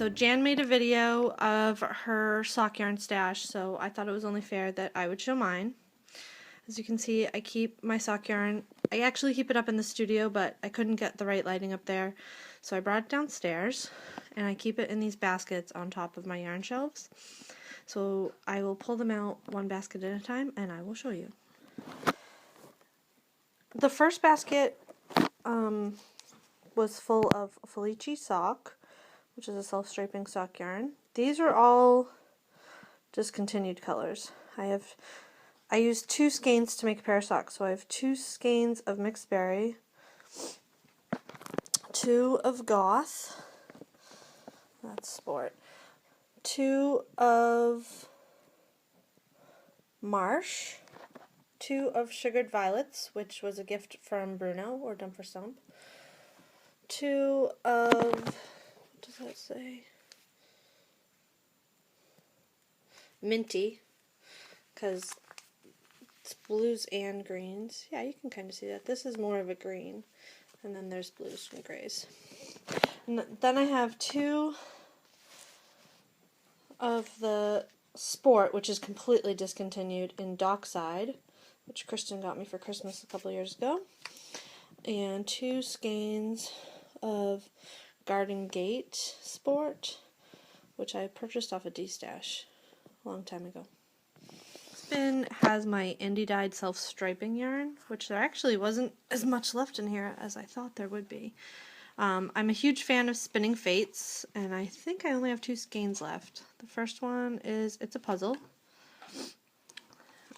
So Jan made a video of her sock yarn stash, so I thought it was only fair that I would show mine. As you can see, I keep my sock yarn, I actually keep it up in the studio, but I couldn't get the right lighting up there, so I brought it downstairs, and I keep it in these baskets on top of my yarn shelves. So I will pull them out one basket at a time, and I will show you. The first basket was full of Felici sock, which is a self-striping sock yarn. These are all discontinued colors. I used 2 skeins to make a pair of socks, so I have 2 skeins of mixed berry, 2 of goth, that's sport, 2 of marsh, 2 of sugared violets, which was a gift from Bruno or Dump for Stump, 2 of, what does that say? Minty, because it's blues and greens. Yeah, you can kind of see that. This is more of a green, and then there's blues and grays. And then I have 2 of the sport, which is completely discontinued, in Dockside, which Kristen got me for Christmas a couple years ago, and 2 skeins of Garden Gate sport, which I purchased off a D-Stash a long time ago. This bin has my indie dyed self-striping yarn, which there actually wasn't as much left in here as I thought there would be. I'm a huge fan of Spinning Fates, and I think I only have 2 skeins left. The first one is It's a Puzzle.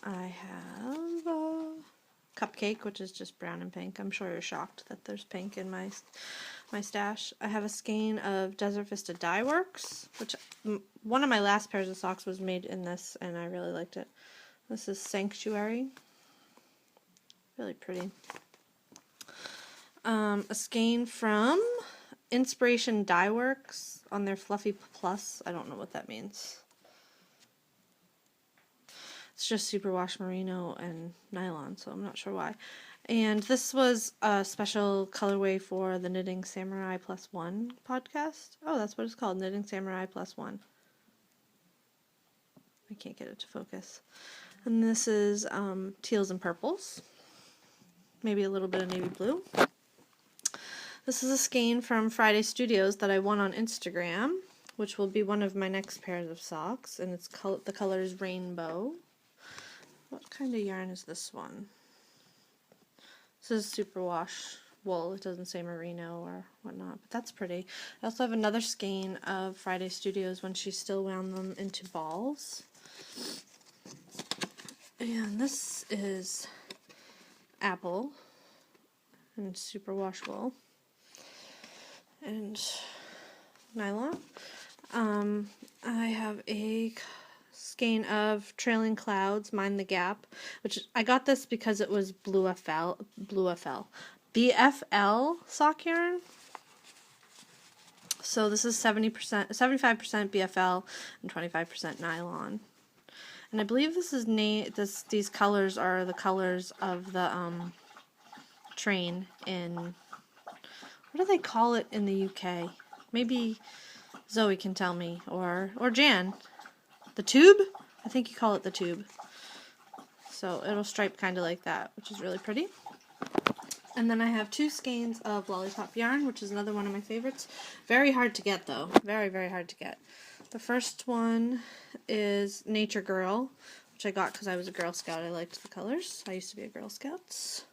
I have a Cupcake, which is just brown and pink. I'm sure you're shocked that there's pink in my stash. I have a skein of Desert Vista Dye Works, which one of my last pairs of socks was made in this, and I really liked it. This is Sanctuary. Really pretty. A skein from Inspiration Dye Works on their Fluffy Plus. I don't know what that means. It's just superwash merino and nylon, so I'm not sure why. And this was a special colorway for the Knitting Samurai Plus One podcast. Oh, that's what it's called, Knitting Samurai Plus One. I can't get it to focus. And this is teals and purples. Maybe a little bit of navy blue. This is a skein from Friday Studios that I won on Instagram, which will be one of my next pairs of socks, and it's the color is Rainbow. What kind of yarn is this one? This is superwash wool. It doesn't say merino or whatnot, but that's pretty. I also have another skein of Friday Studios when she still wound them into balls. And this is Apple and superwash wool and nylon. I have a skein of Trailing Clouds, Mind the Gap, which I got this because it was BFL sock yarn. So this is 75% BFL and 25% nylon. And I believe this is these colors are the colors of the train in, what do they call it in the UK? Maybe Zoe can tell me, or Jan. The tube? I think you call it the tube. So it'll stripe kind of like that, which is really pretty. And then I have 2 skeins of Lollipop yarn, which is another one of my favorites. Very hard to get, though. Very, very hard to get. The first one is Nature Girl, which I got because I was a Girl Scout. I liked the colors. I used to be a Girl Scout.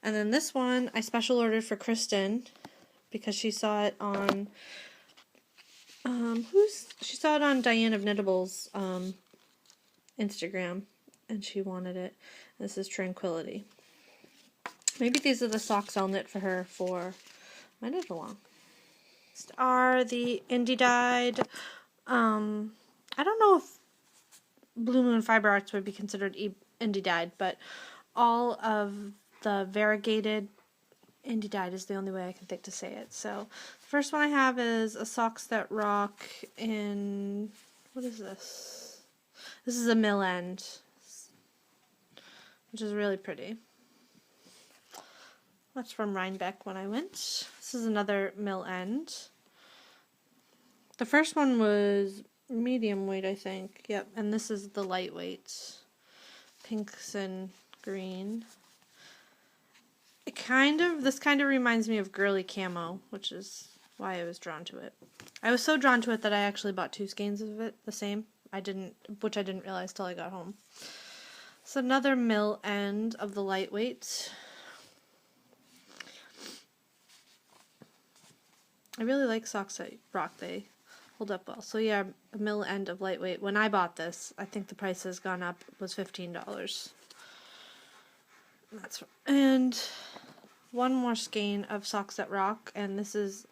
And then this one I special ordered for Kristen because she saw it on she saw it on Diane of Knittables Instagram, and she wanted it. This is Tranquility. Maybe these are the socks I'll knit for her for my knit along. Next are the indie dyed. I don't know if Blue Moon Fiber Arts would be considered indie dyed, but all of the variegated indie dyed is the only way I can think to say it. So the first one I have is a Socks That Rock in, what is this? This is a mill end, which is really pretty. That's from Rhinebeck when I went. This is another mill end. The first one was medium weight, I think. Yep, and this is the lightweight. Pinks and green. This kind of reminds me of girly camo, which is why I was drawn to it. I was so drawn to it that I actually bought 2 skeins of it, the same. Which I didn't realize till I got home. It's another mill end of the lightweight. I really like socks that rock. They hold up well. So yeah, a mill end of lightweight. When I bought this, I think the price has gone up. It was $15. And one more skein of socks that rock, and this is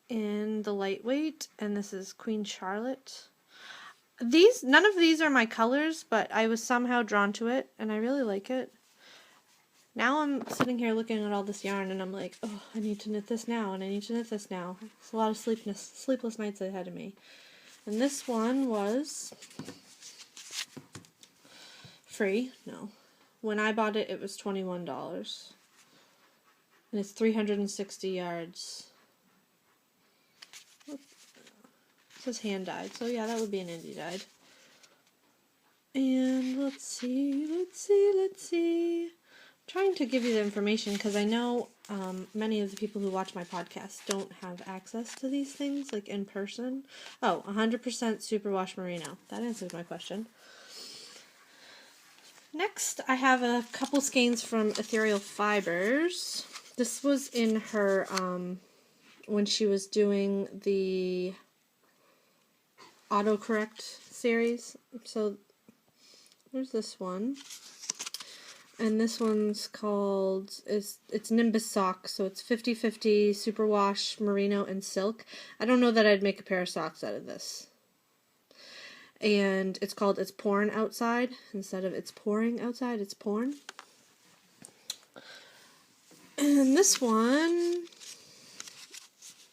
in the lightweight, and this is Queen Charlotte. None of these are my colors, but I was somehow drawn to it, and I really like it. Now I'm sitting here looking at all this yarn, and I'm like, oh, I need to knit this now, and I need to knit this now. It's a lot of sleepless nights ahead of me. And this one was free. No. When I bought it, it was $21. And it's 360 yards. It says hand dyed, so yeah, that would be an indie dyed. And let's see. I'm trying to give you the information because I know many of the people who watch my podcast don't have access to these things, like in person. Oh, 100% superwash merino. That answers my question. Next, I have a couple skeins from Ethereal Fibers. This was in her, when she was doing the autocorrect series. So, there's this one. And this one's called, it's Nimbus Socks, so it's 50-50 superwash, merino, and silk. I don't know that I'd make a pair of socks out of this. And it's called It's Porn Outside. Instead of It's Pouring Outside, it's Porn. And this one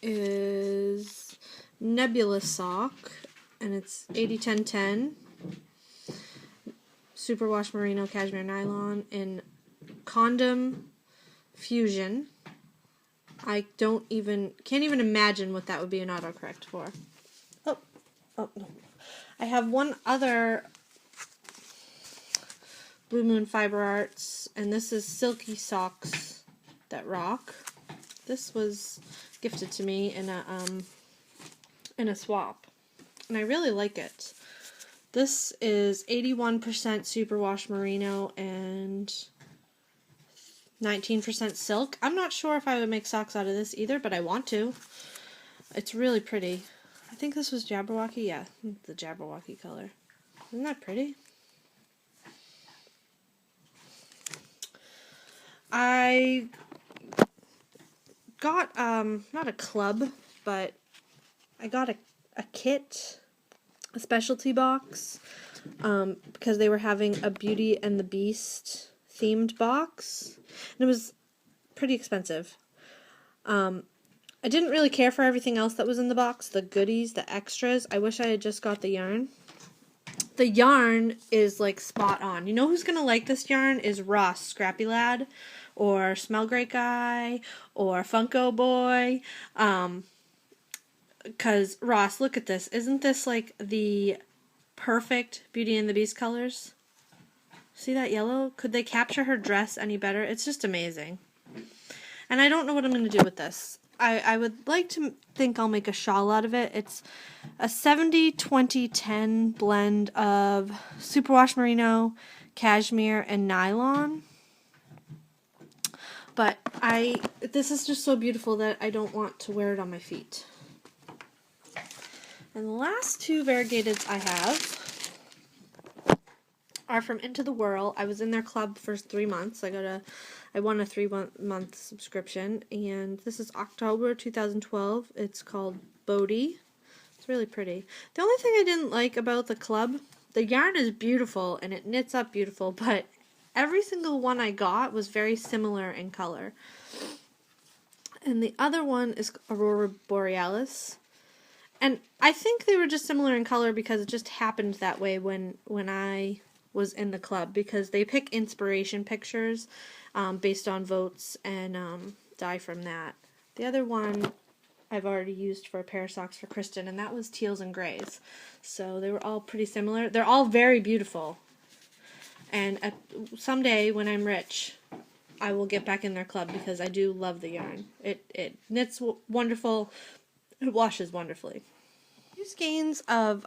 is Nebula Sock, and it's 80-10-10. Superwash merino cashmere nylon in Condom Fusion. I can't even imagine what that would be an autocorrect for. Oh no. I have one other Blue Moon Fiber Arts, and this is Silky Socks That Rock. This was gifted to me in a swap, and I really like it. This is 81% superwash merino and 19% silk. I'm not sure if I would make socks out of this either, but I want to. It's really pretty. I think this was Jabberwocky. Yeah, the Jabberwocky color. Isn't that pretty? I got, not a club, but I got a kit, a specialty box, because they were having a Beauty and the Beast themed box, and it was pretty expensive. I didn't really care for everything else that was in the box, the goodies, the extras. I wish I had just got the yarn. The yarn is like spot on. You know who's gonna like this yarn is Ross, Scrappy Lad, or Smell Great Guy, or Funko Boy. Because, Ross, look at this. Isn't this like the perfect Beauty and the Beast colors? See that yellow? Could they capture her dress any better? It's just amazing. And I don't know what I'm going to do with this. I would like to think I'll make a shawl out of it. It's a 70-20-10 blend of superwash merino, cashmere, and nylon. But this is just so beautiful that I don't want to wear it on my feet. And the last 2 variegateds I have are from Into the Whirl. I was in their club for 3 months. I won a 3-month subscription, and this is October 2012. It's called Bodhi. It's really pretty. The only thing I didn't like about the club, the yarn is beautiful and it knits up beautiful, but every single one I got was very similar in color. And the other one is Aurora Borealis. And I think they were just similar in color because it just happened that way when I was in the club, because they pick inspiration pictures based on votes and dye from that. The other one I've already used for a pair of socks for Kristen, and that was teals and grays. So they were all pretty similar. They're all very beautiful. And someday when I'm rich, I will get back in their club because I do love the yarn. It knits wonderful. It washes wonderfully. Two skeins of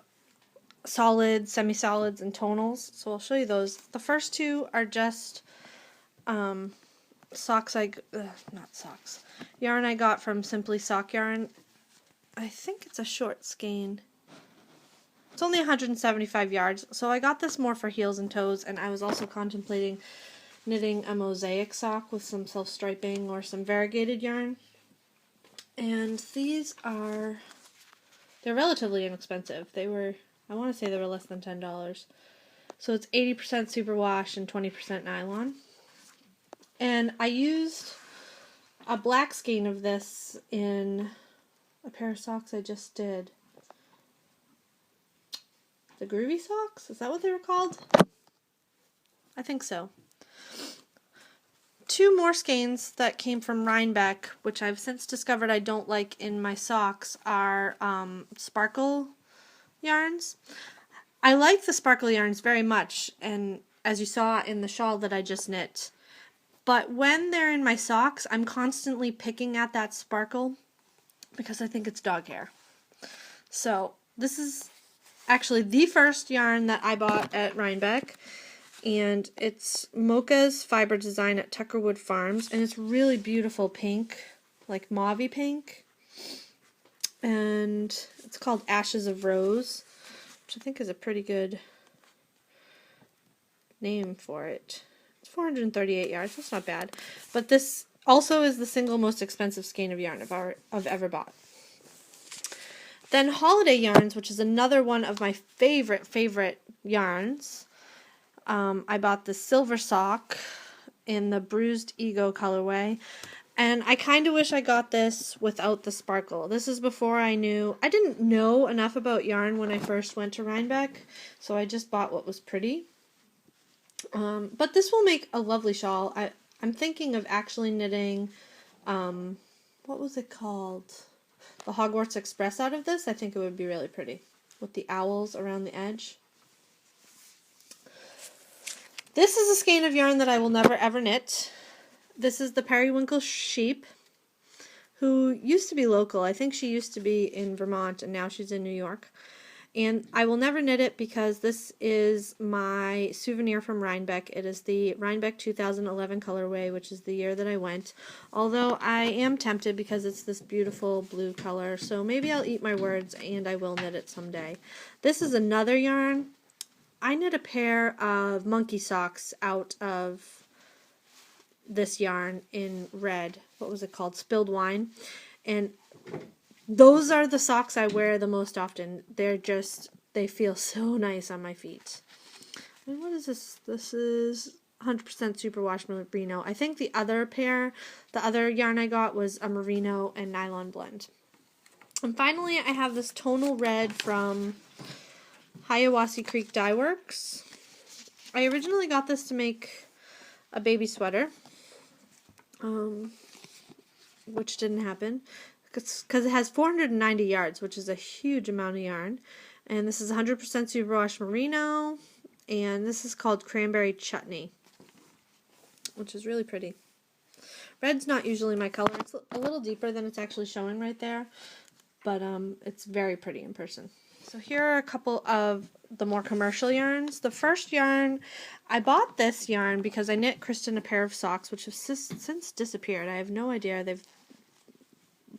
solids, semi-solids, and tonals. So I'll show you those. The first two are just socks not socks. Yarn I got from Simply Sock Yarn. I think it's a short skein. It's only 175 yards, so I got this more for heels and toes, and I was also contemplating knitting a mosaic sock with some self-striping or some variegated yarn. And these they're relatively inexpensive. I want to say they were less than $10. So it's 80% superwash and 20% nylon. And I used a black skein of this in a pair of socks I just did. The Groovy socks? Is that what they were called? I think so. Two more skeins that came from Rhinebeck, which I've since discovered I don't like in my socks, are sparkle yarns. I like the sparkle yarns very much, and as you saw in the shawl that I just knit. But when they're in my socks, I'm constantly picking at that sparkle because I think it's dog hair. So this is actually the first yarn that I bought at Rhinebeck, and it's Mocha's Fiber Design at Tuckerwood Farms, and it's really beautiful pink, like mauve-y pink, and it's called Ashes of Rose, which I think is a pretty good name for it. It's 438 yards, that's not bad, but this also is the single most expensive skein of yarn I've ever bought. Then Holiday Yarns, which is another one of my favorite yarns. I bought the silver sock in the Bruised Ego colorway. And I kind of wish I got this without the sparkle. This is before I didn't know enough about yarn when I first went to Rhinebeck. So I just bought what was pretty. But this will make a lovely shawl. I'm thinking of actually knitting, what was it called? The Hogwarts Express out of this. I think it would be really pretty with the owls around the edge. This is a skein of yarn that I will never ever knit. This is the Periwinkle Sheep, who used to be local. I think she used to be in Vermont and now she's in New York. And I will never knit it because this is my souvenir from Rhinebeck. It is the Rhinebeck 2011 colorway, which is the year that I went. Although I am tempted because it's this beautiful blue color, so maybe I'll eat my words and I will knit it someday. This is another yarn. I knit a pair of monkey socks out of this yarn in red. What was it called? Spilled Wine. And those are the socks I wear the most often. They feel so nice on my feet. And what is this? This is 100% superwash merino. I think the other yarn I got was a merino and nylon blend. And finally, I have this tonal red from Hiawassee Creek Dye Works. I originally got this to make a baby sweater, which didn't happen. Because it has 490 yards, which is a huge amount of yarn. And this is 100% superwash merino, and this is called Cranberry Chutney, which is really pretty. Red's not usually my color. It's a little deeper than it's actually showing right there, but it's very pretty in person. So here are a couple of the more commercial yarns. The first yarn, I bought this yarn because I knit Kristen a pair of socks, which have since disappeared. I have no idea. They've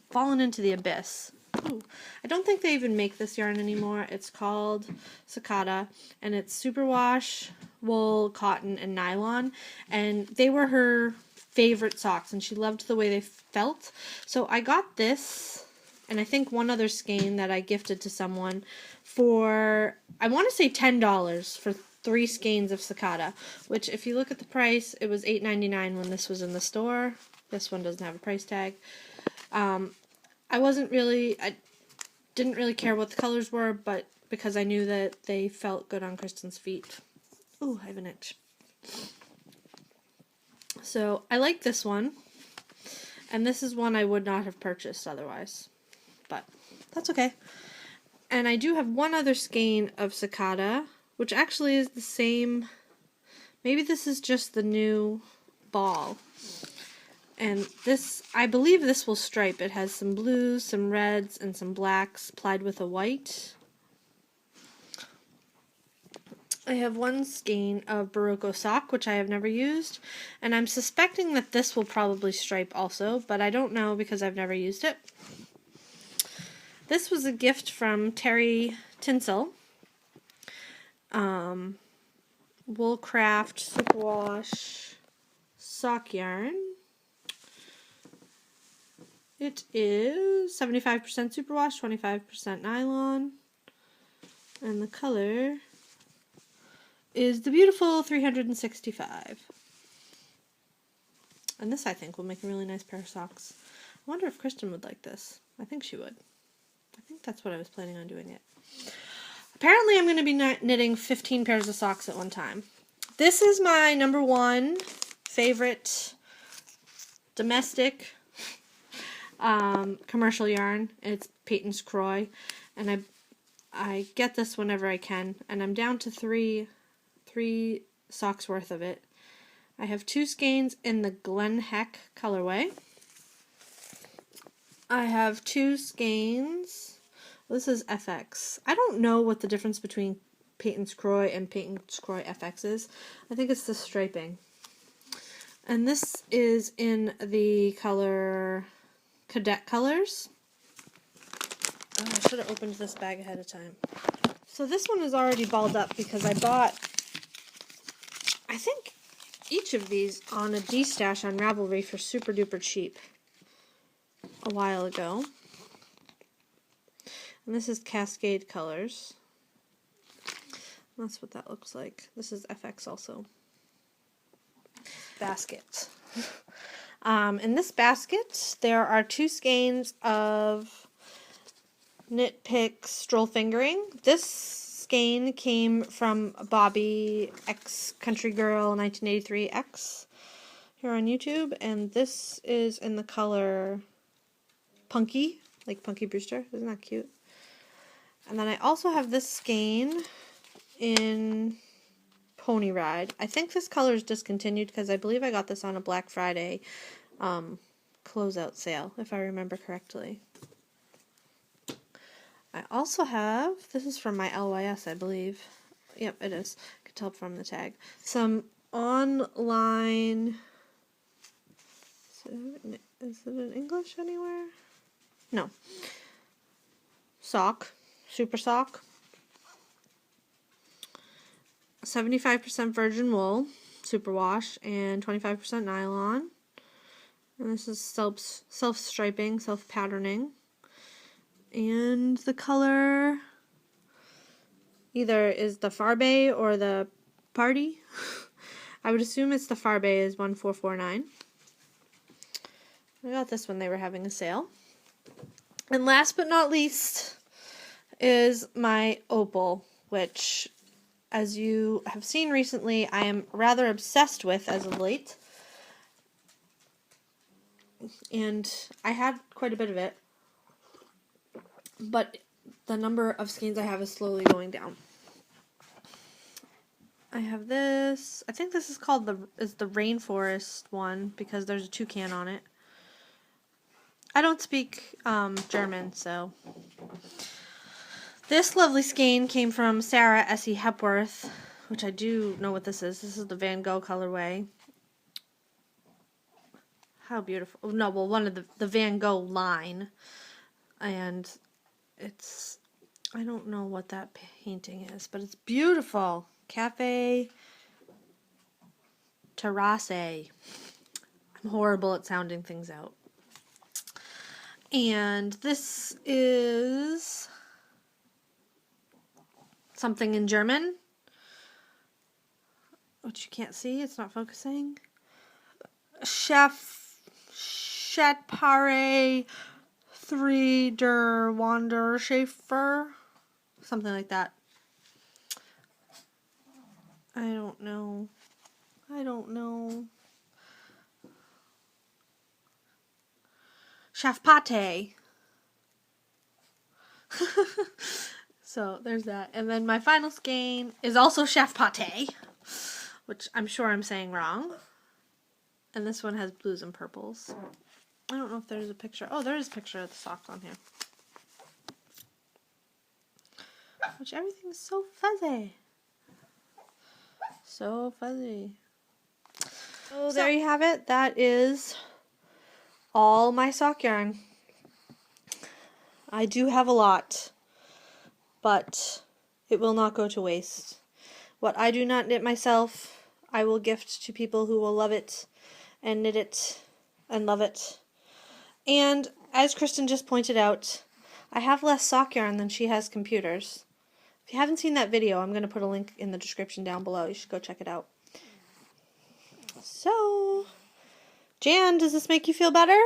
fallen into the abyss. Ooh. I don't think they even make this yarn anymore. It's called Cicada, and it's superwash, wool, cotton, and nylon, and they were her favorite socks, and she loved the way they felt. So I got this, and I think one other skein that I gifted to someone for, I want to say $10 for 3 skeins of Cicada, which if you look at the price, it was $8.99 when this was in the store. This one doesn't have a price tag. I didn't really care what the colors were, but because I knew that they felt good on Kristen's feet. Ooh, I have an itch. So I like this one, and this is one I would not have purchased otherwise. but that's okay. And I do have one other skein of Cicada, which actually is the same. Maybe this is just the new ball. And this, I believe this will stripe. It has some blues, some reds, and some blacks plied with a white. I have one skein of Barocco sock, which I have never used, and I'm suspecting that this will probably stripe also, but I don't know because I've never used it. This was a gift from Terry Tinsel. Woolcraft Superwash sock yarn. It is 75% superwash, 25% nylon, and the color is the beautiful 365. And this, I think, will make a really nice pair of socks. I wonder if Kristen would like this. I think she would. I think that's what I was planning on doing it. Apparently, I'm going to be knitting 15 pairs of socks at one time. This is my number one favorite domestic commercial yarn. It's Peyton's Croy, and I get this whenever I can, and I'm down to three socks worth of it. I have 2 skeins in the Glen Heck colorway. I have 2 skeins. This is FX. I don't know what the difference between Peyton's Croy and Peyton's Croy FX is. I think it's the striping. And this is in the color Cadet Colors. Oh, I should have opened this bag ahead of time. So this one is already balled up because I bought, I think, each of these on a D-stash on Ravelry for super duper cheap a while ago. And this is Cascade Colors. That's what that looks like. This is FX also. Basket. In this basket, there are 2 skeins of Knit Picks Stroll Fingering. This skein came from Bobby X Country Girl 1983 X here on YouTube, and this is in the color Punky, like Punky Brewster. Isn't that cute? And then I also have this skein in Pony Ride. I think this color is discontinued because I believe I got this on a Black Friday closeout sale, if I remember correctly. I also have, this is from my LYS, I believe. Yep, it is. I can tell from the tag. Some online, is it in English anywhere? No. Sock. Super sock. 75% virgin wool, superwash, and 25% nylon. And this is self-striping, self-patterning. And the color either is the Farbe or the Party. I would assume it's the Farbe is 1449. I got this when they were having a sale. And last but not least is my Opal, which, as you have seen recently, I am rather obsessed with as of late. And I had quite a bit of it, but the number of skeins I have is slowly going down. I have this. I think this is called the Rainforest one because there's a toucan on it. I don't speak German, so. This lovely skein came from Sarah S.E. Hepworth, which I do know what this is. This is the Van Gogh colorway. How beautiful. No, well, one of the Van Gogh line. And it's, I don't know what that painting is, but it's beautiful. Cafe Terrace. I'm horrible at sounding things out. And this is something in German, which you can't see. It's not focusing. Chatpare 3 der Wanderschafer. Something like that. I don't know. Schafpate. So there's that. And then my final skein is also Chef Pate, which I'm sure I'm saying wrong. And this one has blues and purples. I don't know if there's a picture. Oh, there is a picture of the socks on here. Which everything's so fuzzy. So fuzzy. So there you have it. That is all my sock yarn. I do have a lot, but it will not go to waste. What I do not knit myself, I will gift to people who will love it and knit it and love it. And as Kristen just pointed out, I have less sock yarn than she has computers. If you haven't seen that video, I'm going to put a link in the description down below. You should go check it out. So, Jan, does this make you feel better?